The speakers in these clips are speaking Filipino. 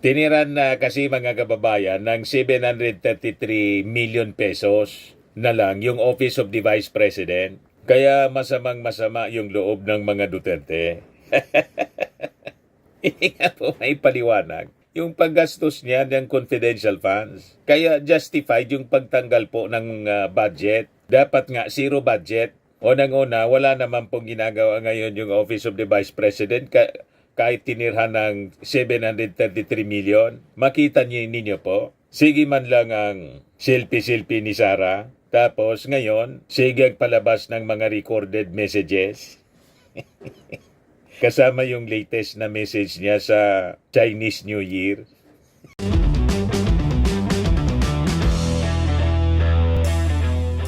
Tiniran na kasi mga kababayan ng 733 million pesos na lang yung Office of the Vice President. Kaya masamang masama yung loob ng mga Duterte. Hindi nga po may paliwanag yung paggastos niya ng confidential funds. Kaya justified yung pagtanggal po ng budget. Dapat nga zero budget. Unang-una, wala naman pong ginagawa ngayon yung Office of the Vice President kahit tinirhan ng 733 million. Makita ninyo po, sige man lang ang selfie-selfie ni Sara. Tapos ngayon, sige palabas ng mga recorded messages. Kasama yung latest na message niya sa Chinese New Year.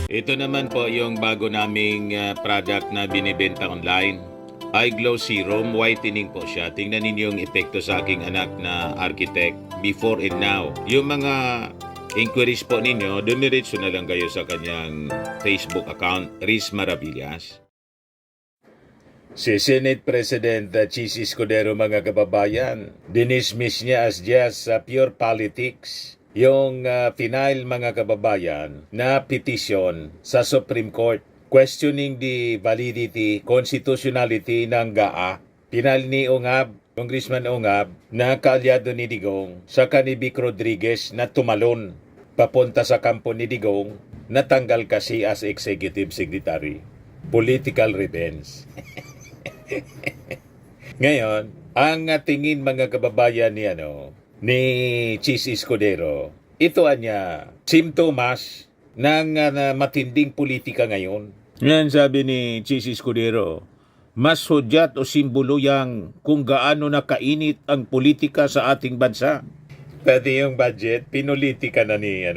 Ito naman po yung bago naming product na binibenta online. iGlow Serum Whitening po siya. Tingnan ninyo yung epekto sa aking anak na architect before and now. Yung mga inquiries po ninyo, dumiretso na lang kayo sa kanyang Facebook account, Riz Maravillas. Si Senate President Chis Escudero, mga kababayan, dinismiss niya as just pure politics yung final, mga kababayan, na petition sa Supreme Court questioning the validity, constitutionality ng GAA. Pinal ni Ongab, Congressman Ongab, na kaalyado ni Digong sa ni Vic Rodriguez na tumalon papunta sa kampo ni Digong, natanggal kasi as Executive Secretary. Political revenge. Ngayon, ang tingin, mga kababayan, ni Chis Escudero, ito anya simptomas ng matinding politika ngayon. Yan sabi ni Chis Escudero, mas hudyat o simbolo yang kung gaano nakainit ang politika sa ating bansa. Pati yung budget, pinulitika na ni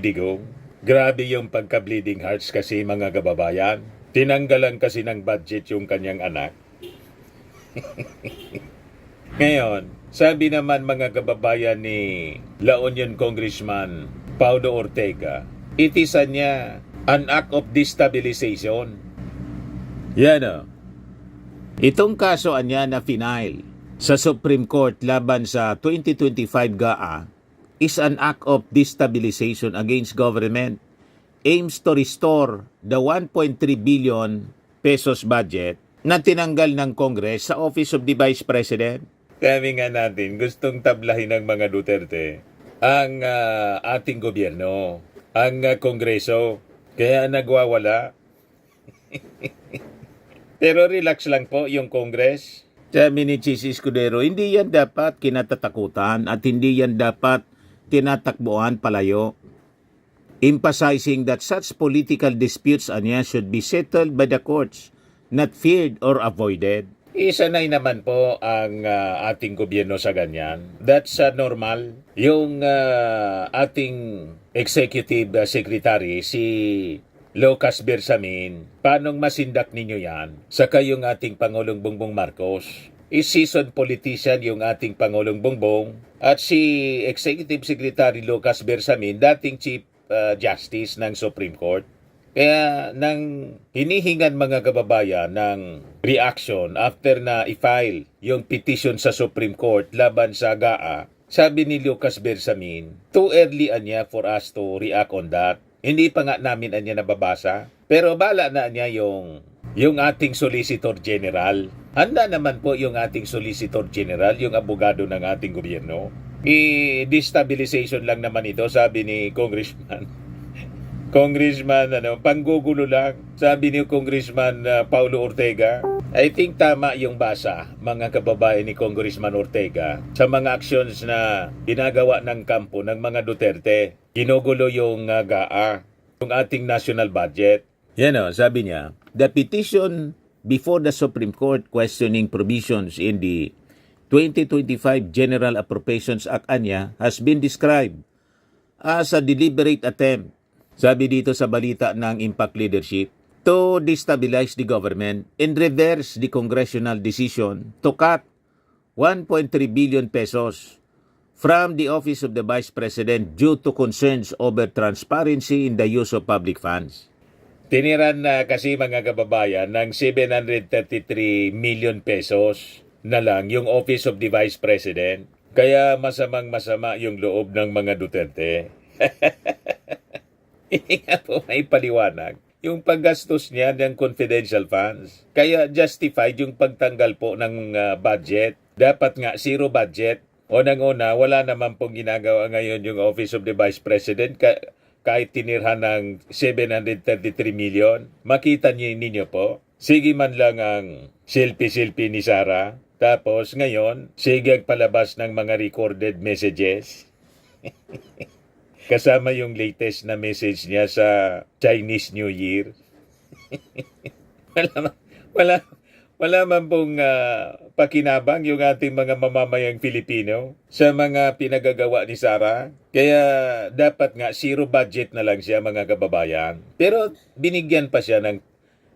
Digong. Grabe yung pagka-bleeding hearts kasi, mga kababayan. Tinanggalan kasi ng budget yung kanyang anak. Ngayon, sabi naman, mga kababayan, ni La Union Congressman Paulo Ortega, itisan niya an act of destabilization. Yan Itong kaso niya na final sa Supreme Court laban sa 2025 GAA is an act of destabilization against government. Aims to restore the 1.3 billion pesos budget na tinanggal ng Congress sa Office of the Vice President. Sabi nga natin, gustong tablahin ng mga Duterte ang ating gobyerno, ang Kongreso. Kaya nagwawala. Pero relax lang po yung Congress. Sabi ni Chis Escudero, hindi yan dapat kinatatakutan at hindi yan dapat tinatakbuhan palayo. Emphasizing that such political disputes should be settled by the courts, not feared or avoided. Isanay naman po ang ating gobyerno sa ganyan. That's normal. Yung ating executive secretary, si Lucas Bersamin, paanong masindak ninyo yan? Saka yung ating Pangulong Bongbong Marcos. Is-seasoned politician yung ating Pangulong Bongbong. At si Executive Secretary Lucas Bersamin, dating Chief Justice ng Supreme Court. Kaya nang hinihingan, mga kababayan, ng reaction after na i-file yung petition sa Supreme Court laban sa GAA, sabi ni Lucas Bersamin, too early for us to react on that. Hindi pa nga namin nababasa. Pero bala na niya yung ating Solicitor General. Handa naman po yung ating Solicitor General, yung abogado ng ating gobyerno. I-destabilization lang naman ito, sabi ni Congressman. Panggugulo lang, sabi ni Congressman Paulo Ortega. I think tama yung basa, mga kababayan, ni Congressman Ortega sa mga actions na ginagawa ng kampo ng mga Duterte. Ginugulo yung GAA, yung ating national budget. Sabi niya, the petition before the Supreme Court questioning provisions in the 2025 General Appropriations Act has been described as a deliberate attempt, sabi dito sa balita ng Impact Leadership, to destabilize the government and reverse the congressional decision to cut 1.3 billion pesos from the Office of the Vice President due to concerns over transparency in the use of public funds. Tiniran na kasi, mga kababayan, ng 733 million pesos na lang yung Office of the Vice President. Kaya masamang-masama yung loob ng mga Duterte. Hindi nga po may paliwanag yung paggastos niya ng confidential funds. Kaya justified yung pagtanggal po ng budget. Dapat nga zero budget. Unang-una, wala naman pong ginagawa ngayon yung Office of the Vice President kahit tinirhan ng 733 million. Makita ninyo po, sige man lang ang selfie-selfie ni Sara. Tapos ngayon, sige ang palabas ng mga recorded messages. Kasama yung latest na message niya sa Chinese New Year. wala, wala man pong pakinabang yung ating mga mamamayang Filipino sa mga pinagagawa ni Sara. Kaya dapat nga zero budget na lang siya, mga kababayan. Pero binigyan pa siya ng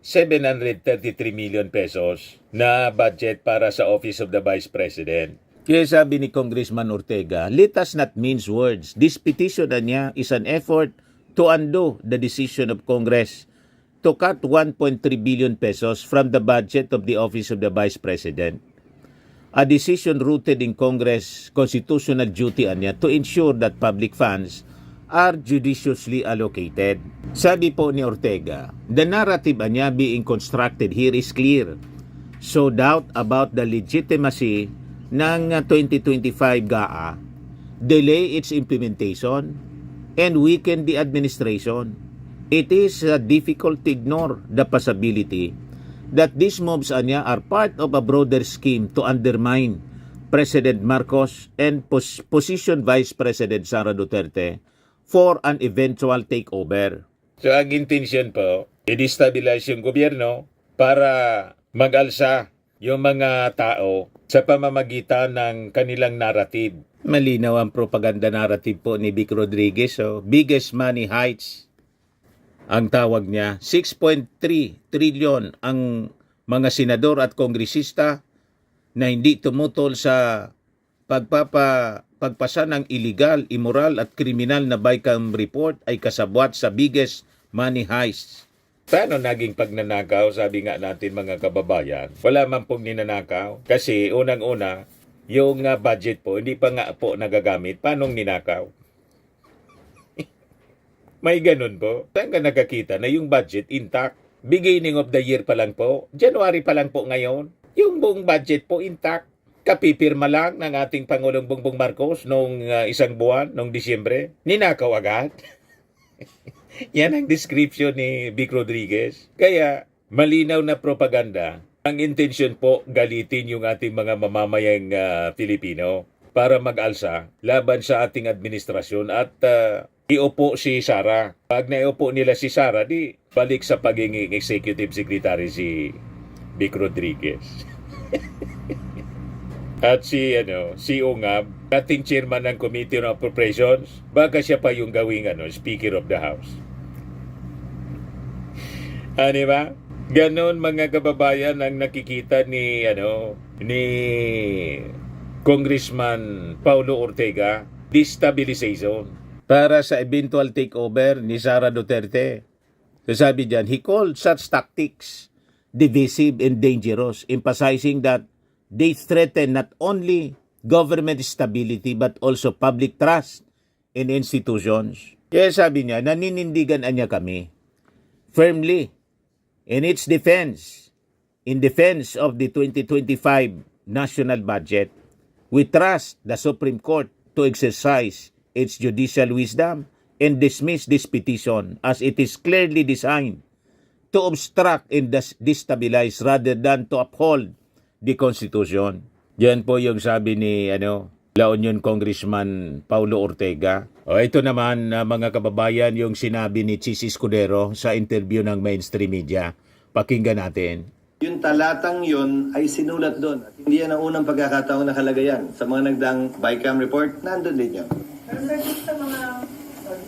733 million pesos na budget para sa Office of the Vice President. Kaya sabi ni Congressman Ortega, let us not mince words. This petition na niya is an effort to undo the decision of Congress to cut 1.3 billion pesos from the budget of the Office of the Vice President. A decision rooted in Congress' constitutional duty niya to ensure that public funds are judiciously allocated. Sabi po ni Ortega, the narrative niya being constructed here is clear. So doubt about the legitimacy ng 2025 GAA, delay its implementation, and weaken the administration. It is difficult to ignore the possibility that these moves are part of a broader scheme to undermine President Marcos and position Vice President Sara Duterte for an eventual takeover. So ang intention po, i-destabilize yung gobyerno para mag-alsa yung mga tao sa pamamagitan ng kanilang narrative. Malinaw ang propaganda narrative po ni Vic Rodriguez. So, biggest money heights ang tawag niya. 6.3 trillion ang mga senador at kongresista na hindi tumutol sa pagpasa ng illegal, immoral at kriminal na BICAM report ay kasabwat sa biggest money heists. Paano naging pagnanakaw? Sabi nga natin, mga kababayan, wala man pong ninanakaw. Kasi unang-una, yung budget po, hindi pa nga po nagagamit. Paano ninakaw? May ganun po. Saan ka nakakita na yung budget intact? Beginning of the year pa lang po. January pa lang po ngayon. Yung buong budget po intact. Kapipirma lang ng ating Pangulong Bongbong Marcos nung isang buwan, nung Disyembre. Ninakaw agad. Yan ang description ni Vic Rodriguez. Kaya, malinaw na propaganda. Ang intensyon po, galitin yung ating mga mamamayang Filipino para mag-alsa laban sa ating administrasyon at iupo si Sara. Pag naiupo nila si Sara, di balik sa pagiging executive secretary si Vic Rodriguez. At si Ungab, dating chairman ng Committee on Appropriations, baka siya pa yung gawing Speaker of the House. Di ba? Ganon, mga kababayan, ang nakikita ni Congressman Paulo Ortega, destabilization para sa eventual takeover ni Sara Duterte. Sabi diyan, he called such tactics divisive and dangerous, emphasizing that they threaten not only government stability but also public trust in institutions. Kaya sabi niya, naninindigan niya kami firmly in its defense, in defense of the 2025 national budget. We trust the Supreme Court to exercise its judicial wisdom and dismiss this petition as it is clearly designed to obstruct and destabilize rather than to uphold the Constitution. Yan po yung sabi ni La Union Congressman Paulo Ortega. Ito naman, mga kababayan, yung sinabi ni Chis Escudero sa interview ng mainstream media. Pakinggan natin. Yung talatang yun ay sinulat doon. At hindi yan ang unang pagkakataong nakalagay yan. Sa mga nagdaang BICAM report, nandun din yan. Pero sir, sa mga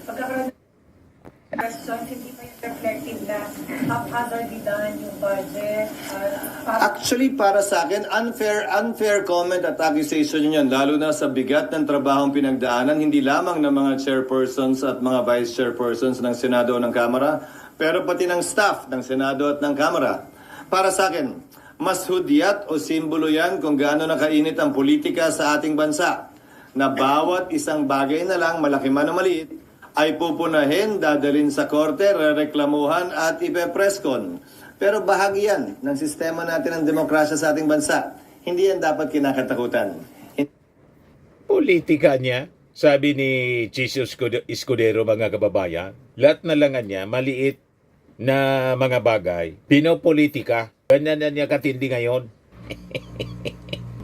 pagkakaroon questions, hindi pa yung reflective na haphazardly done yung budget. Actually, para sa akin, unfair comment at accusation yun. Lalo na sa bigat ng trabahong pinagdaanan, hindi lamang ng mga chairpersons at mga vice chairpersons ng Senado o ng Kamara, pero pati ng staff ng Senado at ng Kamara. Para sa akin, mas hudyat o simbolo yan kung gaano nakainit ang politika sa ating bansa. na bawat isang bagay na lang, malaki man o maliit, ay pupunahin, dadalhin sa korte, rereklamuhan at ipepreskon. Pero bahagi yan ng sistema natin ng demokrasya sa ating bansa. Hindi yan dapat kinakatakutan. Politika niya, sabi ni Chis Escudero, mga kababayan, lahat na lang niya, maliit na mga bagay, pinopolitika. Ganyan na niya katindi ngayon.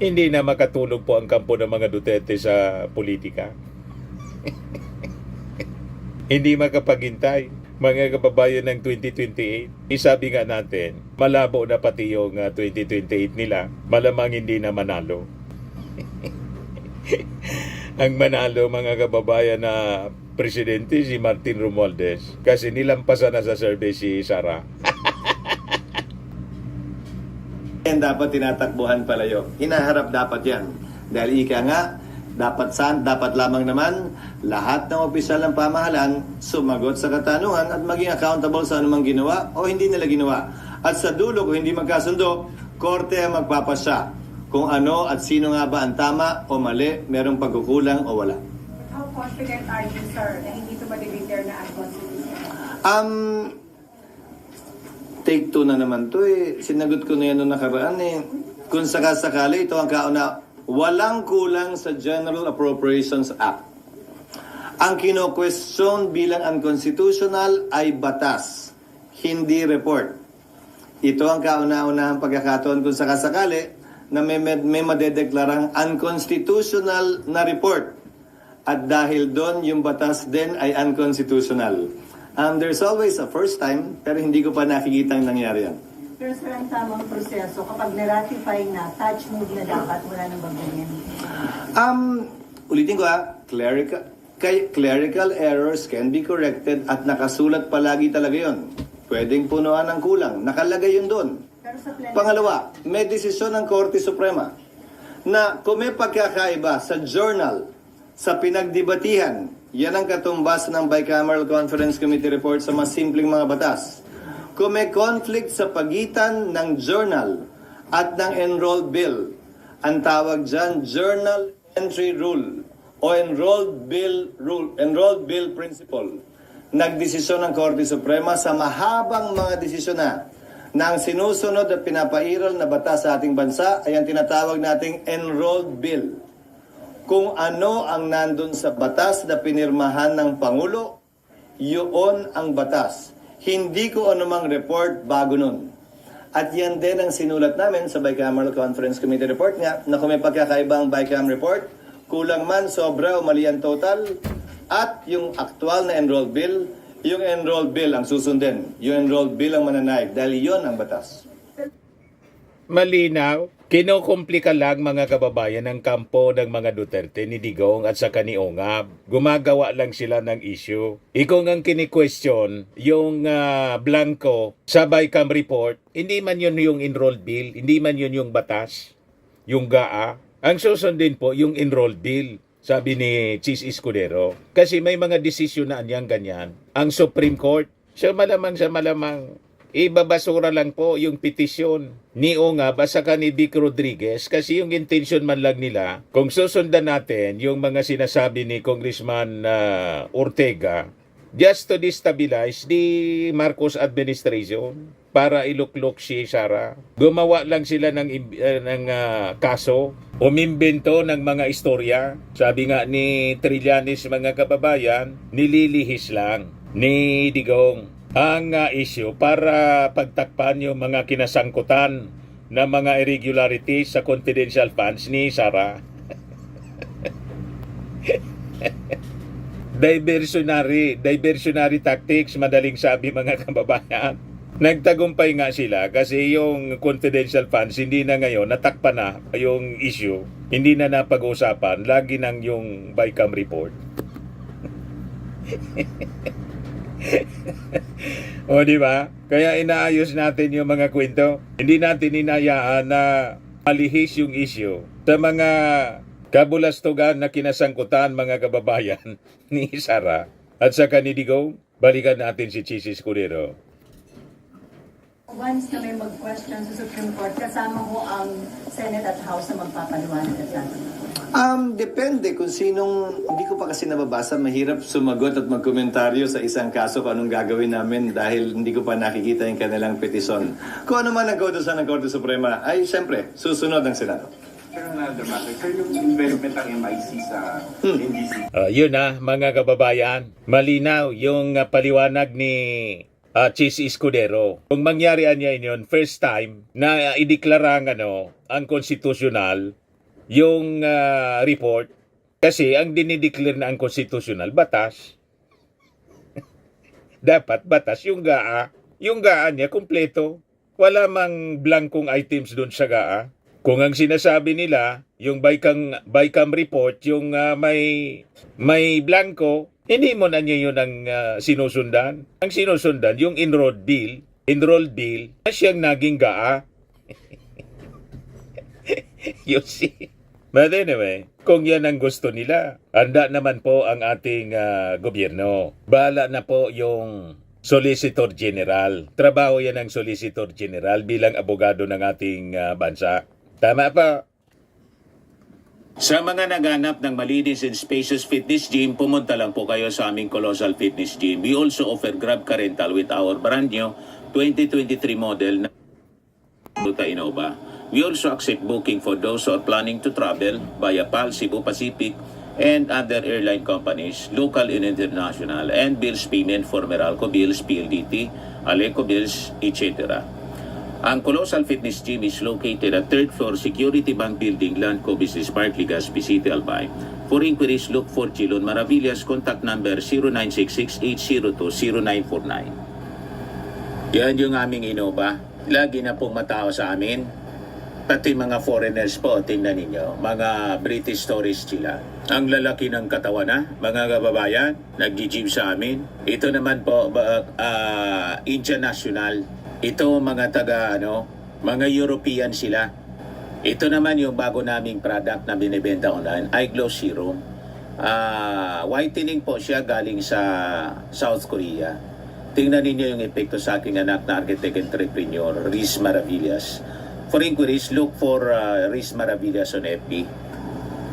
Hindi na makatulog po ang kampo ng mga Duterte sa politika. Hindi makapaghintay, mga kababayan ng 2028. Isabi nga natin, malabo na pati yung 2028 nila, malamang hindi na manalo. Ang manalo, mga kababayan, na presidente si Martin Romualdez kasi nilampasan na sa survey si Sara. Yan dapat tinatakbuhan palayo. Hinaharap dapat yan. Dahil ika nga, dapat lamang naman lahat ng opisyal ng pamahalaan sumagot sa katanungan at maging accountable sa anumang ginawa o hindi nila ginawa. At sa dulo, kung hindi magkasundo, korte ang magpapasya kung ano at sino nga ba ang tama o mali, merong pagkukulang o wala. How confident are you, sir, na hindi ito ma-declare na unconstitutional? Take two na naman to eh. Sinagot ko na yan noong nakaraan eh. Kung sakasakali, ito ang kauna. Walang kulang sa General Appropriations Act. Ang kino-question bilang unconstitutional ay batas, hindi report. Ito ang kauna-unahang pagkakataon kung sakasakali na may madedeklarang unconstitutional na report. At dahil doon, yung batas din ay unconstitutional. There's always a first time, pero hindi ko pa nakikita ang nangyari yan. Pero sir, ang tamang proseso, kapag na-ratify na, touch move na dapat, wala nang babanyan. Ulitin ko clerical errors can be corrected at nakasulat palagi talaga yun. Pwedeng punuan ng kulang. Nakalagay yun doon. Pero sa plenary, Pangalawa, may desisyon ng Korte Suprema na kung may pagkakaiba sa journal, sa pinagdebatihan, yan ang katumbas ng Bicameral Conference Committee report sa mas simpleng mga batas. Kung may conflict sa pagitan ng journal at ng enrolled bill, ang tawag dyan, journal entry rule o enrolled bill principle. Nagdesisyon ng Korte Suprema sa mahabang mga desisyon na ang sinusunod at pinapairal na batas sa ating bansa ay ang tinatawag nating enrolled bill. Kung ano ang nandun sa batas na pinirmahan ng Pangulo, yun ang batas. Hindi ko anumang report bago nun. At yan din ang sinulat namin sa Bicameral Conference Committee report nga na kung may pagkakaiba ang Bicam report, kulang man, sobra o mali ang total, at yung aktual na enrolled bill, yung enrolled bill ang susundin. Yung enrolled bill ang mananaig dahil yun ang batas. Malinaw, kinokomplika lang, mga kababayan, ng kampo ng mga Duterte ni Digong at sa ni Ongab. Gumagawa lang sila ng issue. Ikaw ang kini-question, yung blanco sa Bicam report, hindi man yun yung enrolled bill, hindi man yun yung batas, yung GAA. Ang susundin po, yung enrolled bill, sabi ni Chis Escudero. Kasi may mga desisyon na anyang ganyan. Ang Supreme Court, siya malamang ibabasura lang po yung petisyon ni Ongab at saka ni Vic Rodriguez kasi yung intention man lang nila, kung susundan natin yung mga sinasabi ni Congressman Ortega, just to destabilize the Marcos administration para iluklok si Sara. Gumawa lang sila ng kaso, umimbento ng mga istorya. Sabi nga ni Trillanes, mga kababayan, nililihis lang ni Digong ang issue para pagtakpan yung mga kinasangkutan na mga irregularities sa confidential funds ni Sara. Diversionary tactics, madaling sabi, mga kababayan. Nagtagumpay nga sila kasi yung confidential funds hindi na ngayon, natakpan na yung issue, hindi na napag-usapan, lagi nang yung Bicam report. O di ba? Kaya inaayos natin yung mga kwento. Hindi natin inayaan na malihis yung issue sa mga kabulastugan na kinasangkutan, mga kababayan, ni Sara at sa ni Digong. Balikan natin si Chis Escudero. Once na may mag-question sa Supreme Court, kasama ho ang Senate at House na magpapaliwanag at gagawin. Depende kung sinong, hindi ko pa kasi nababasa, mahirap sumagot at magkomentaryo sa isang kaso kung anong gagawin namin dahil hindi ko pa nakikita yung kanilang petisyon. Kung ano man ang kautosan ng Korte Suprema, ay siyempre, susunod ang Senado. Pero another matter, sir, yung involvement ng MIC sa NGC. Yun na, mga kababayan. Malinaw yung paliwanag ni Chis Escudero. Kung mangyari niya yun, first time na ideklarang ang konstitusyonal yung report. Kasi ang dinideclare na ang konstitusyonal, batas. Dapat batas. Yung GAA niya, kumpleto. Wala mang blankong items doon sa GAA. Kung ang sinasabi nila, yung BICAM report, yung may blanco, hindi mo na niya yun ang sinusundan. Ang sinusundan, yung enrolled deal, na siyang naging GAA. You see? But anyway, kung yan ang gusto nila, handa naman po ang ating gobyerno. Bahala na po yung Solicitor General. Trabaho yan ng Solicitor General bilang abogado ng ating bansa. Tama pa. Sa mga naganap ng malinis and spacious fitness gym, pumunta lang po kayo sa aming Colossal Fitness Gym. We also offer Grab Car Rental with our brand new 2023 model na Toyota Innova. We also accept booking for those who are planning to travel via PAL, Cebu Pacific, and other airline companies, local and international, and bills payment for Meralco Bills, PLDT, Aleco Bills, etc. Ang Colossal Fitness Gym is located at 3rd floor Security Bank Building, Landco Business Park, Legazpi City, Albay. For inquiries, look for Chilon Maravillas. Contact number 0966-802-0949. Yan yung aming Innova. Lagi na pong matao sa amin. Pati mga foreigners po, tingnan ninyo. Mga British tourists sila. Ang lalaki ng katawan na, mga kababayan, nag-gym sa amin. Ito naman po, international. Ito mga mga European sila. Ito naman yung bago naming product na binibenta online, iGlow Serum. Whitening po siya galing sa South Korea. Tingnan ninyo yung epekto sa aking anak na architect entrepreneur, Riz Maravillas. For inquiries, look for Riz Maravillas on FB.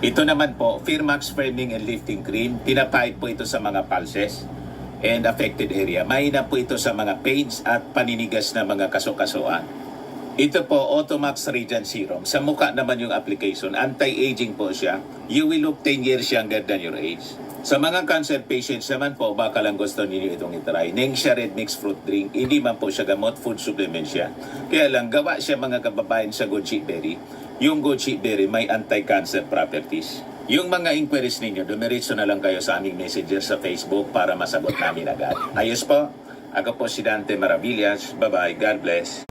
Ito naman po, Firmax Firming and Lifting Cream. Pinapahid po ito sa mga pulses and affected area. Mahina po ito sa mga pains at paninigas na mga kaso-kasuan. Ito po, Automax Radiant Serum. Sa mukha naman yung application. Anti-aging po siya. You will look 10 years younger than your age. Sa mga cancer patients naman po, baka lang gusto ninyo itong itry. Nengxia Red Mix Fruit Drink. Hindi man po siya gamot, food supplement siya. Kaya lang, gawa siya mga kababayan sa goji berry. Yung goji berry may anti-cancer properties. Yung mga inquiries ninyo, dumiretso na lang kayo sa aming messenger sa Facebook para masagot namin agad. Ayos po. Ako po si Dante Maravillas. Bye-bye. God bless.